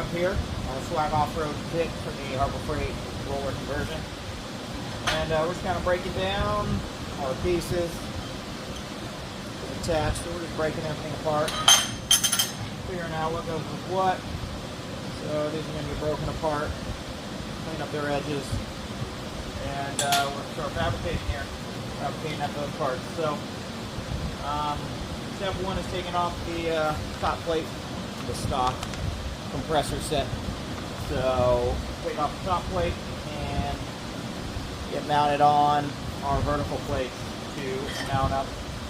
setup here on the Swag Offroad Kit for the Harbor Freight roller conversion. And we're just kind of breaking down our pieces attached. So we're just breaking everything apart, figuring out what goes with what. So these are going to be broken apart, clean up their edges, and we're going to start fabricating here, fabricating up those parts. So step one is taking off the top plate, the stock compressor set. So take off the top plate and get mounted on our vertical plates to mount up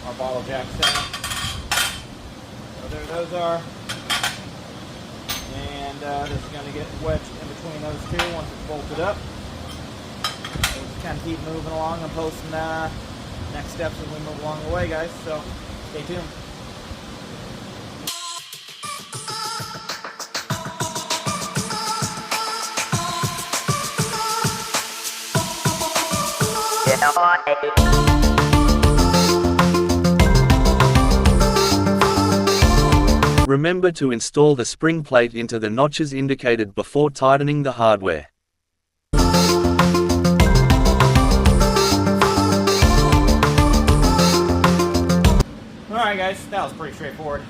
our bottle jack center. So there those are. And this is going to get wedged in between those two once it's bolted up. So we'll just kind of keep moving along and posting next steps as we move along the way, guys. So stay tuned. Remember to install the spring plate into the notches indicated before tightening the hardware. Alright guys, that was pretty straightforward.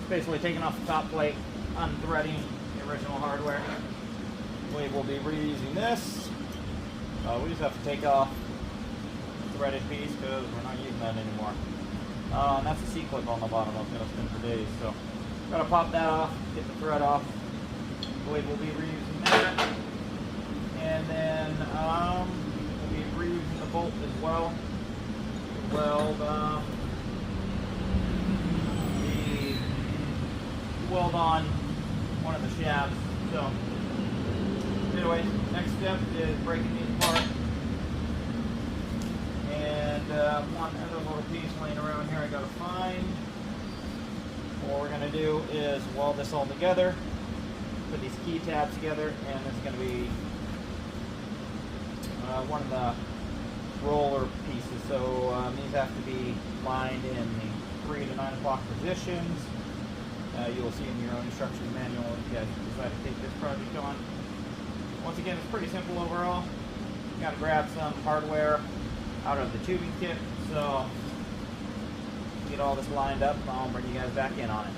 Basically taking off the top plate, unthreading the original hardware. We will be reusing this. We just have to take off the threaded piece because we're not using that anymore. And that's a C-clip on the bottom that's going to spin for days. So, got to pop that off, get the thread off. We'll be reusing that. And then we'll be reusing the bolt as well to weld on one of the shafts. So, anyways, next step is breaking these apart. And one other little piece laying around here I gotta find. What we're gonna do is weld this all together, put these key tabs together, and it's gonna be one of the roller pieces. So these have to be lined in the 3 to 9 o'clock positions. You'll see in your own instruction manual if you guys decide to take this project on. Once again, it's pretty simple overall. You gotta grab some hardware out of the tubing kit. So get all this lined up, and I'll bring you guys back in on it.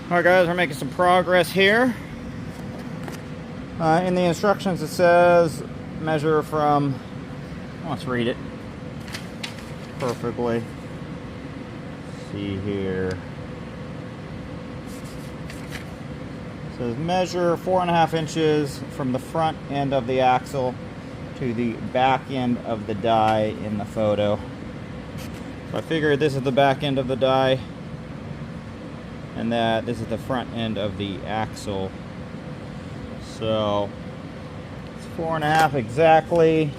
Alright guys, we're making some progress here. In the instructions it says measure from, let's read it perfectly. Let's see here. It says measure 4.5 inches from the front end of the axle to the back end of the die in the photo. So I figured this is the back end of the die and that this is the front end of the axle. So it's 4.5 exactly.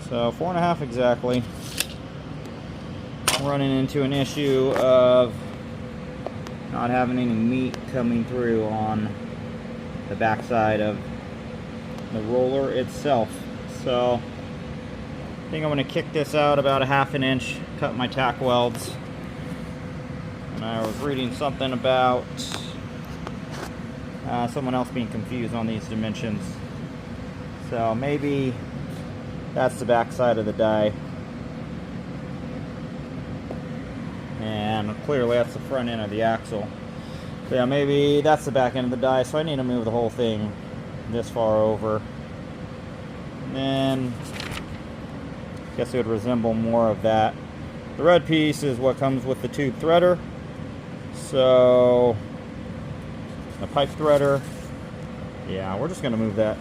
So 4.5 exactly. I'm running into an issue of not having any meat coming through on the backside of the roller itself. So I think I'm going to kick this out about 1/2 inch, cut my tack welds. And I was reading something about someone else being confused on these dimensions. So maybe that's the backside of the die. And clearly that's the front end of the axle. So yeah, maybe that's the back end of the die, so I need to move the whole thing this far over. And then I guess it would resemble more of that. The red piece is what comes with the tube threader. So the pipe threader, yeah, we're just gonna move that,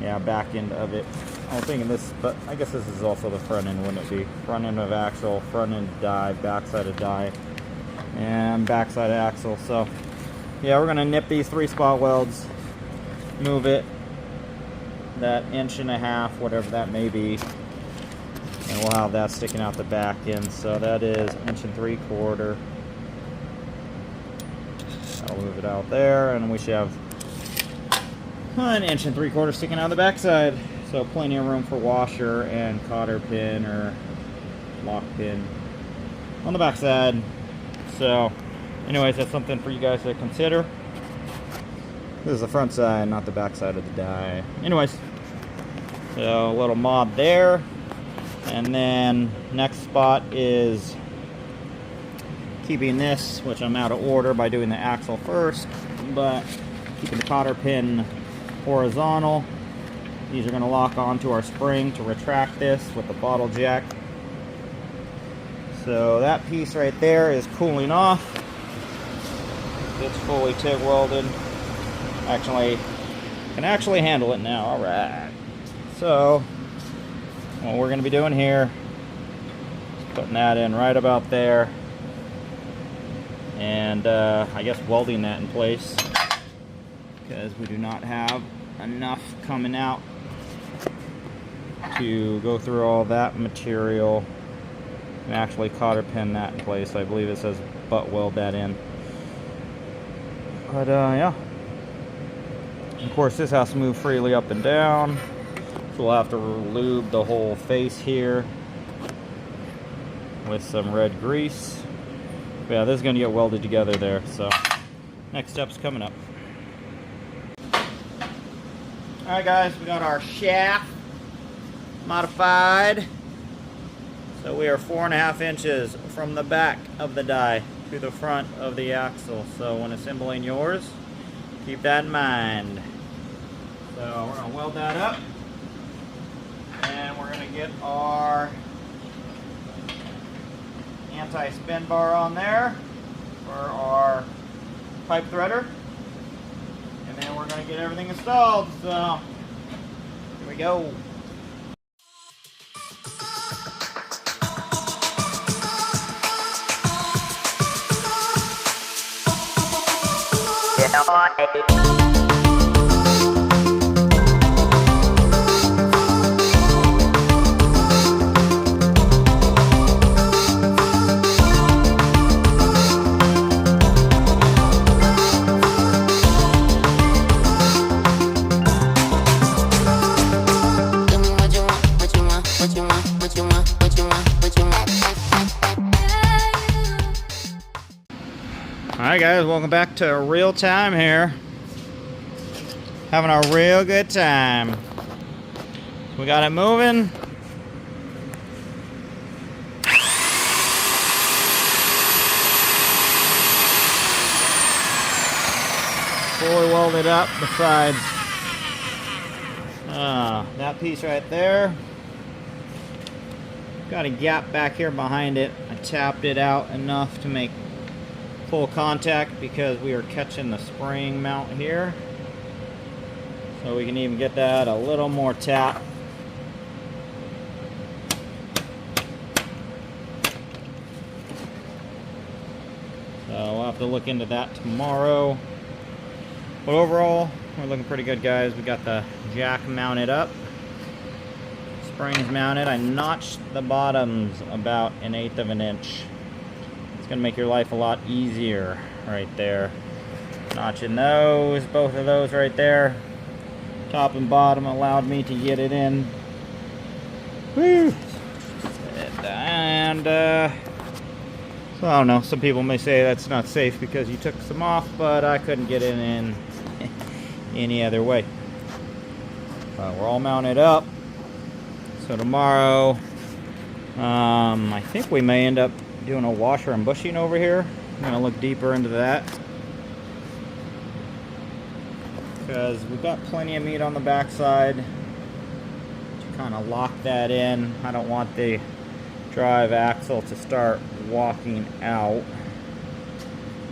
yeah, back end of it. I was thinking this, but I guess this is also the front end, wouldn't it be? Front end of axle, front end die, backside of die, and backside of axle. So yeah, we're gonna nip these 3 spot welds, move it that 1.5 inch, whatever that may be, and we'll have that sticking out the back end. So that is 1.75 inches. I'll move it out there, and we should have 1.75 inches sticking out the backside. So plenty of room for washer and cotter pin or lock pin on the backside. So anyways, that's something for you guys to consider. This is the front side, not the back side of the die. Anyways, so a little mod there. And then next spot is keeping this, which I'm out of order by doing the axle first, but keeping the cotter pin horizontal. These are going to lock onto our spring to retract this with the bottle jack. So that piece right there is cooling off. It's fully TIG welded. Actually, can actually handle it now. All right. So what we're going to be doing here is putting that in right about there, and I guess welding that in place because we do not have enough coming out to go through all that material and actually cotter pin that in place. I believe it says butt weld that in. But yeah, of course this has to move freely up and down, so we'll have to lube the whole face here with some red grease. But yeah, this is going to get welded together there. So next step's coming up. Alright guys, we got our shaft modified. So we are 4.5 inches from the back of the die to the front of the axle. So when assembling yours, keep that in mind. So we're going to weld that up, and we're going to get our anti-spin bar on there for our pipe threader. And then we're going to get everything installed. So here we go. Alright guys, welcome back to real time here. Having a real good time. We got it moving. fully welded up besides that piece right there. Got a gap back here behind it. I tapped it out enough to make full contact because we are catching the spring mount here. So we can even get that a little more tap. So we'll have to look into that tomorrow. But overall, we're looking pretty good, guys. We got the jack mounted up. Springs mounted. I notched the bottoms about 1/8 of an inch. It's gonna make your life a lot easier right there. Notching those, both of those right there. Top and bottom allowed me to get it in. Woo! And so I don't know, some people may say that's not safe because you took some off, but I couldn't get it in any other way. We're all mounted up. So tomorrow, I think we may end up doing a washer and bushing over here. I'm gonna look deeper into that because we've got plenty of meat on the backside to kind of lock that in. I don't want the drive axle to start walking out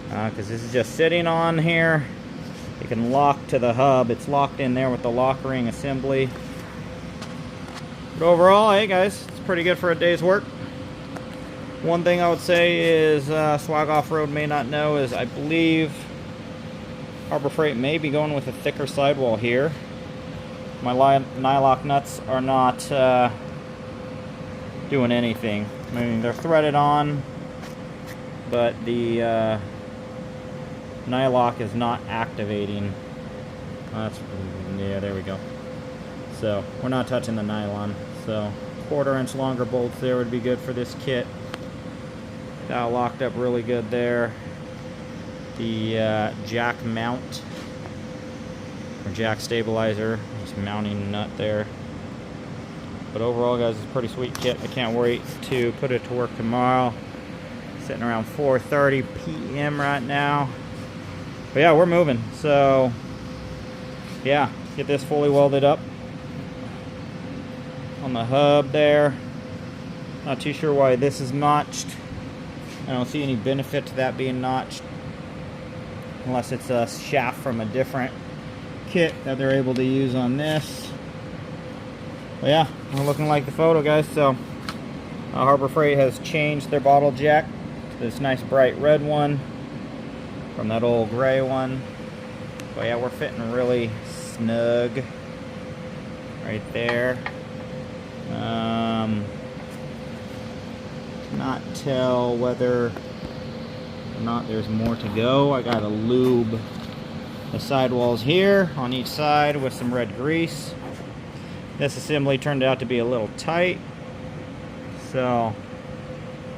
because this is just sitting on here. You can lock to the hub. It's locked in there with the lock ring assembly. But overall, hey guys, it's pretty good for a day's work. One thing I would say is Swag Offroad may not know is I believe Harbor Freight may be going with a thicker sidewall here. My nylock nuts are not doing anything. I mean, they're threaded on, but the nylock is not activating. Yeah, there we go. So we're not touching the nylon. So 1/4 inch longer bolts there would be good for this kit. That locked up really good there. The jack mount or jack stabilizer, just mounting nut there. But overall, guys, it's a pretty sweet kit. I can't wait to put it to work tomorrow. Sitting around 4:30 p.m. right now. But yeah, we're moving. So yeah, get this fully welded up on the hub there. Not too sure why this is notched. I don't see any benefit to that being notched unless it's a shaft from a different kit that they're able to use on this. But yeah, we're looking like the photo, guys. So Harbor Freight has changed their bottle jack to this nice bright red one from that old gray one. But yeah, we're fitting really snug right there. Not tell whether or not there's more to go. I gotta lube the sidewalls here on each side with some red grease. This assembly turned out to be a little tight, so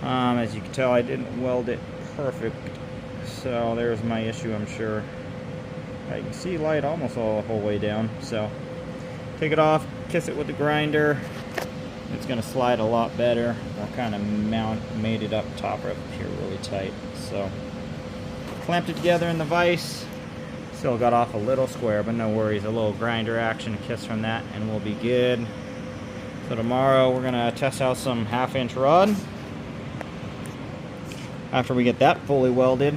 as you can tell, I didn't weld it perfect. So there's my issue, I'm sure. I can see light almost all the whole way down. So take it off, kiss it with the grinder. It's going to slide a lot better. I kind of made it up top right here really tight. So clamped it together in the vise. Still got off a little square, but no worries. A little grinder action, kiss from that, and we'll be good. So tomorrow we're going to test out some 1/2 inch rod. After we get that fully welded,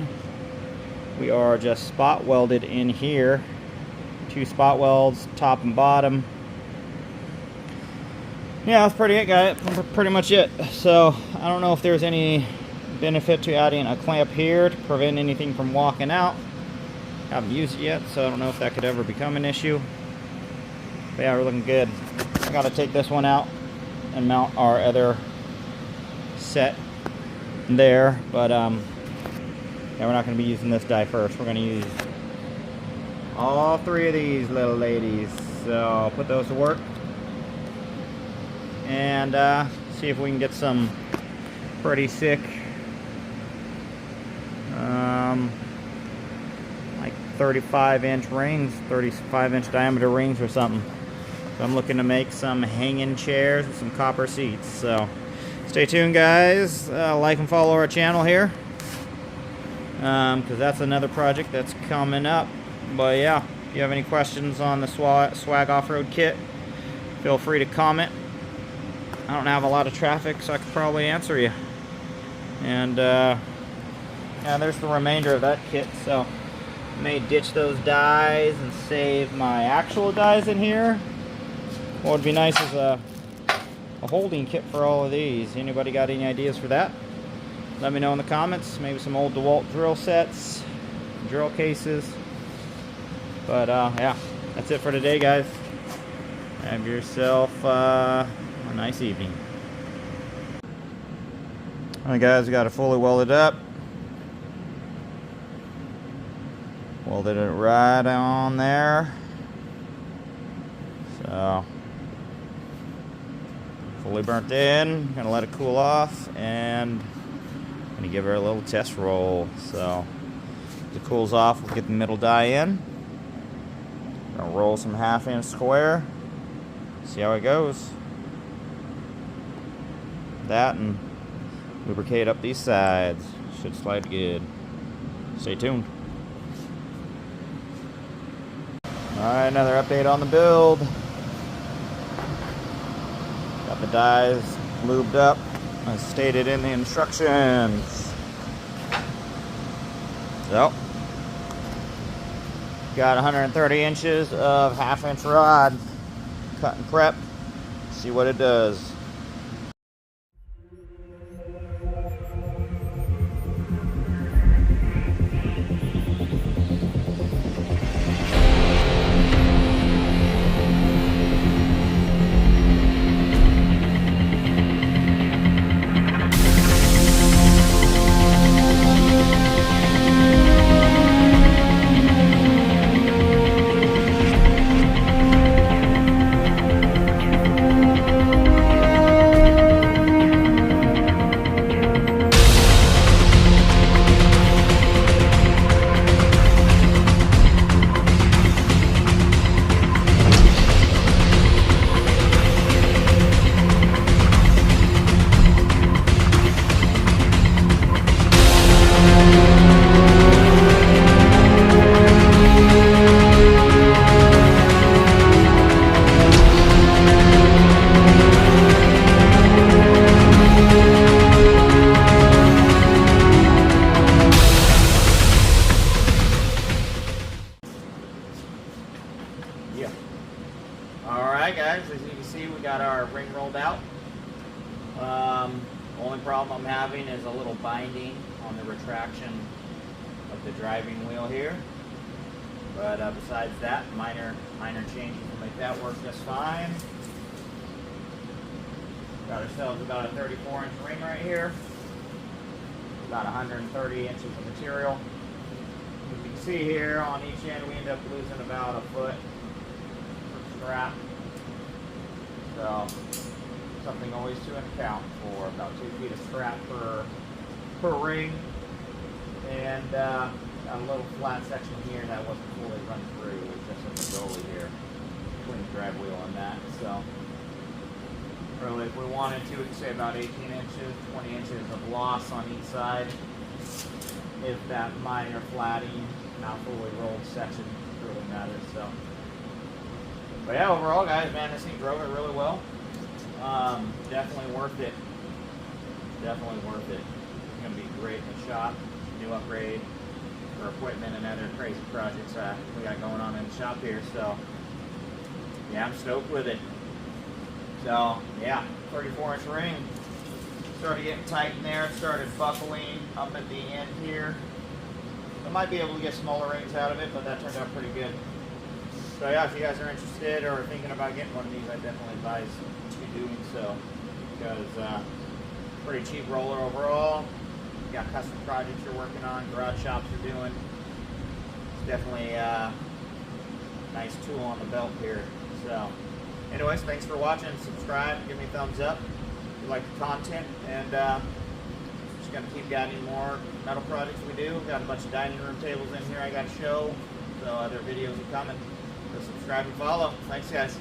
we are just spot welded in here. 2 spot welds, top and bottom. Yeah, that's pretty much it. So I don't know if there's any benefit to adding a clamp here to prevent anything from walking out. Haven't used it yet, so I don't know if that could ever become an issue. But yeah, we're looking good. I gotta take this one out and mount our other set there, but yeah, we're not gonna be using this die first. We're gonna use all 3 of these little ladies. So I'll put those to work and see if we can get some pretty sick like 35-inch rings, 35-inch diameter rings or something. So I'm looking to make some hanging chairs with some copper seats. So stay tuned, guys. Like and follow our channel here, because that's another project that's coming up But yeah, if you have any questions on the Swag Offroad Kit, feel free to comment. I don't have a lot of traffic, so I could probably answer you. And yeah, there's the remainder of that kit. So I may ditch those dies and save my actual dies in here. What would be nice is a holding kit for all of these. Anybody got any ideas for that? Let me know in the comments. Maybe some old DeWalt drill sets, drill cases. But yeah, that's it for today, guys. Have yourself a nice evening. Alright guys, we got it fully welded up. Welded it right on there. So fully burnt in. Gonna let it cool off and gonna give her a little test roll. So as it cools off, we'll get the middle die in. Gonna roll some 1/2 inch square. See how it goes. That and lubricate up these sides. Should slide good. Stay tuned. Alright, another update on the build. Got the dies lubed up as stated in the instructions. So, got 130 inches of 1/2 inch rod cut and prepped. See what it does. Yeah. Alright guys, as you can see, we got our ring rolled out. Only problem I'm having is a little binding on the retraction of the driving wheel here. But besides that, minor changes will make that work just fine. Got ourselves about a 34-inch ring right here. About 130 inches of material. As you can see here, on each end we end up losing about a foot per strap. So, something always to account for. About 2 feet of strap per ring. And got a little flat section here that wasn't fully run through. It's just in the goalie here, between the drive wheel and that. So, really, if we wanted to, we could say about 18 inches, 20 inches of loss on each side. If that minor flatting, not fully rolled section really matters. So, but yeah, overall, guys, man, this thing drove it really well. Definitely worth it. Definitely worth it. It's gonna be great in the shop. New upgrade for equipment and other crazy projects we got going on in the shop here. So, yeah, I'm stoked with it. So, yeah, 34-inch ring. Started getting tight in there. Started buckling up at the end here. I might be able to get smaller rings out of it, but that turned out pretty good. So yeah, if you guys are interested or thinking about getting one of these, I definitely advise you doing so. Because pretty cheap roller overall. You got custom projects you're working on, garage shops you're doing. It's definitely a nice tool on the belt here. So, anyways, thanks for watching. Subscribe, give me a thumbs up if you like the content, and just gonna keep adding more metal projects we do. Got a bunch of dining room tables in here I got to show, so other videos are coming. So subscribe and follow. Thanks, guys.